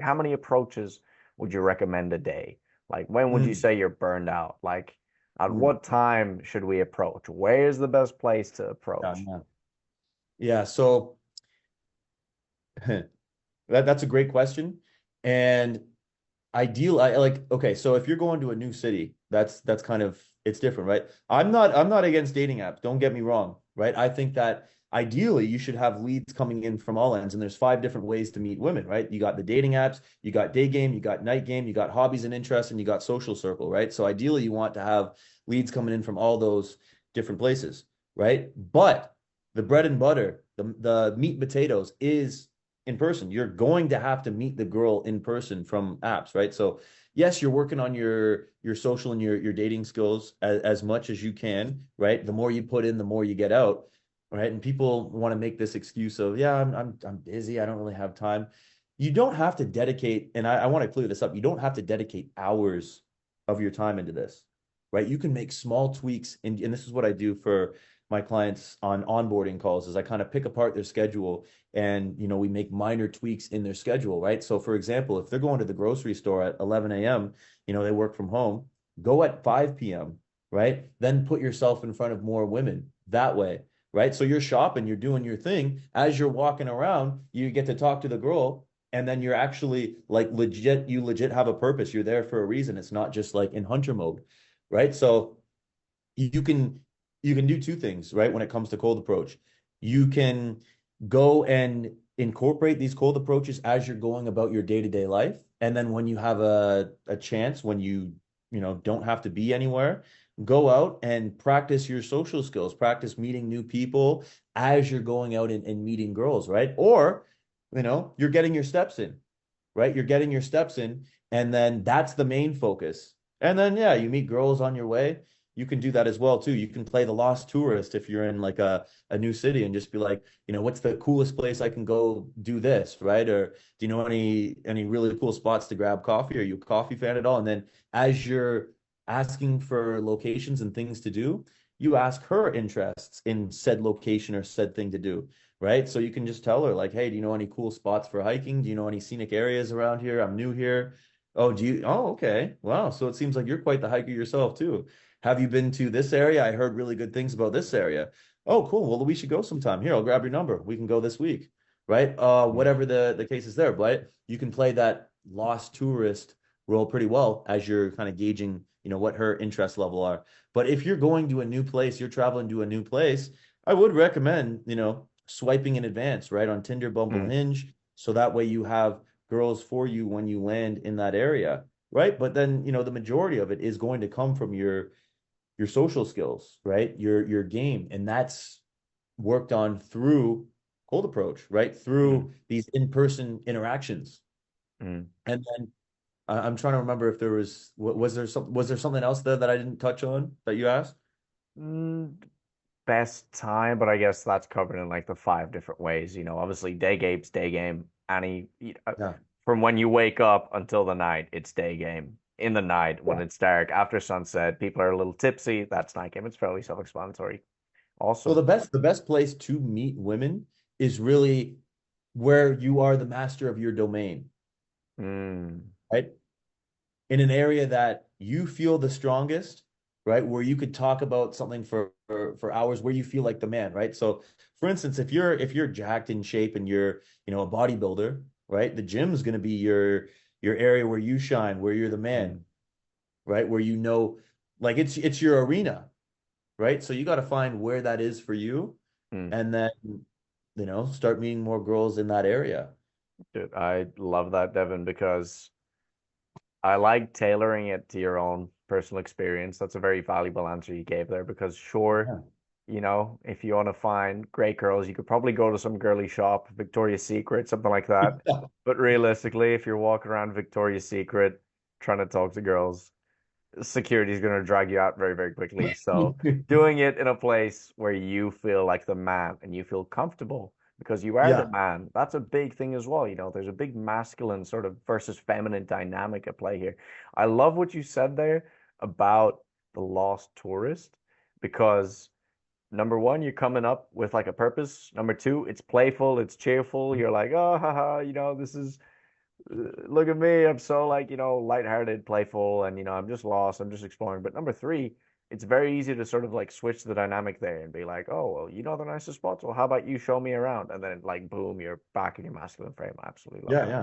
how many approaches would you recommend a day? Like, when would you Mm, say you're burned out? Like, at mm, what time should we approach? Where is the best place to yeah, approach? yeah. Yeah, so that's a great question. And I like, okay, so if you're going to a new city, that's kind of, it's different, right? I'm not against dating apps, don't get me wrong, right? I think that ideally you should have leads coming in from all ends, and there's five different ways to meet women, right? You got the dating apps, you got day game, you got night game, you got hobbies and interests, and you got social circle, right? So ideally you want to have leads coming in from all those different places, right? But the bread and butter, the meat and potatoes is in person. You're going to have to meet the girl in person from apps, right? So yes, you're working on your social and your dating skills as much as you can, right? The more you put in, the more you get out, right? And people want to make this excuse of, yeah, I'm busy, I don't really have time. You don't have to dedicate, and I want to clear this up. You don't have to dedicate hours of your time into this, right? You can make small tweaks, and this is what I do for my clients on onboarding calls is I kind of pick apart their schedule and we make minor tweaks in their schedule, right? So for example, if they're going to the grocery store at 11 a.m., they work from home, go at 5 p.m., right? Then put yourself in front of more women that way, right? So you're shopping, you're doing your thing. As you're walking around, you get to talk to the girl, and then you're actually like legit, you legit have a purpose. You're there for a reason. It's not just like in hunter mode, right? So you can you can do two things, right? When it comes to cold approach, you can go and incorporate these cold approaches as you're going about your day-to-day life. And then when you have a chance, when don't have to be anywhere, go out and practice your social skills, practice meeting new people as you're going out and meeting girls, right? Or, you're getting your steps in, right? You're getting your steps in, and then that's the main focus. And then, yeah, you meet girls on your way. You can do that as well too. You can play the lost tourist if you're in like a new city and just be like, what's the coolest place I can go do this, right? Or do you know any really cool spots to grab coffee? Are you a coffee fan at all? And then as you're asking for locations and things to do, you ask her interests in said location or said thing to do, right? So you can just tell her like, hey, do you know any cool spots for hiking? Do you know any scenic areas around here? I'm new here. Oh, do you? Oh, okay. Wow. So it seems like you're quite the hiker yourself too. Have you been to this area? I heard really good things about this area. Oh, cool. Well, we should go sometime. Here, I'll grab your number. We can go this week, right? Whatever the case is there, but you can play that lost tourist role pretty well as you're kind of gauging, what her interest level are. But if you're going to a new place, you're traveling to a new place, I would recommend, swiping in advance, right? On Tinder, Bumble, Mm, Hinge. So that way you have girls for you when you land in that area, right? But then, the majority of it is going to come from your social skills, right? Your game. And that's worked on through cold approach, right? mm, Through these in-person interactions. mm. And then I'm trying to remember if there was there something else there that I didn't touch on that you asked? Mm, best time, but I guess that's covered in like the five different ways. Obviously day game's day game. Yeah. From when you wake up until the night, it's day game. In the night, when Yeah. it's dark, after sunset, people are a little tipsy. That's night game. It's fairly self-explanatory. So the Awesome. best the best place to meet women is really where you are the master of your domain, Mm, right? In an area that you feel the strongest, right? Where you could talk about something for hours, where you feel like the man, right? So, for instance, if you're jacked in shape and you're a bodybuilder, right? The gym is going to be your area where you shine, where you're the man, mm, right? Where like it's your arena, right? So you got to find where that is for you, mm. and then start meeting more girls in that area. Dude, I love that, Devin, because I like tailoring it to your own personal experience. That's a very valuable answer you gave there because sure, Yeah. if you want to find great girls, you could probably go to some girly shop, Victoria's Secret, something like that. But realistically, if you're walking around Victoria's Secret trying to talk to girls, security is going to drag you out very, very quickly. So doing it in a place where you feel like the man and you feel comfortable because you are the Yeah. man, that's a big thing as well. There's a big masculine sort of versus feminine dynamic at play here. I love what you said there about the lost tourist because number one, you're coming up with like a purpose. Number two, it's playful, it's cheerful. You're like, oh, haha, this is Look at me. I'm so like, lighthearted, playful, and I'm just lost. I'm just exploring. But number three, it's very easy to sort of like switch the dynamic there and be like, oh, well, you know the nicest spots. Well, how about you show me around? And then like boom, you're back in your masculine frame. I absolutely love Yeah, that. yeah.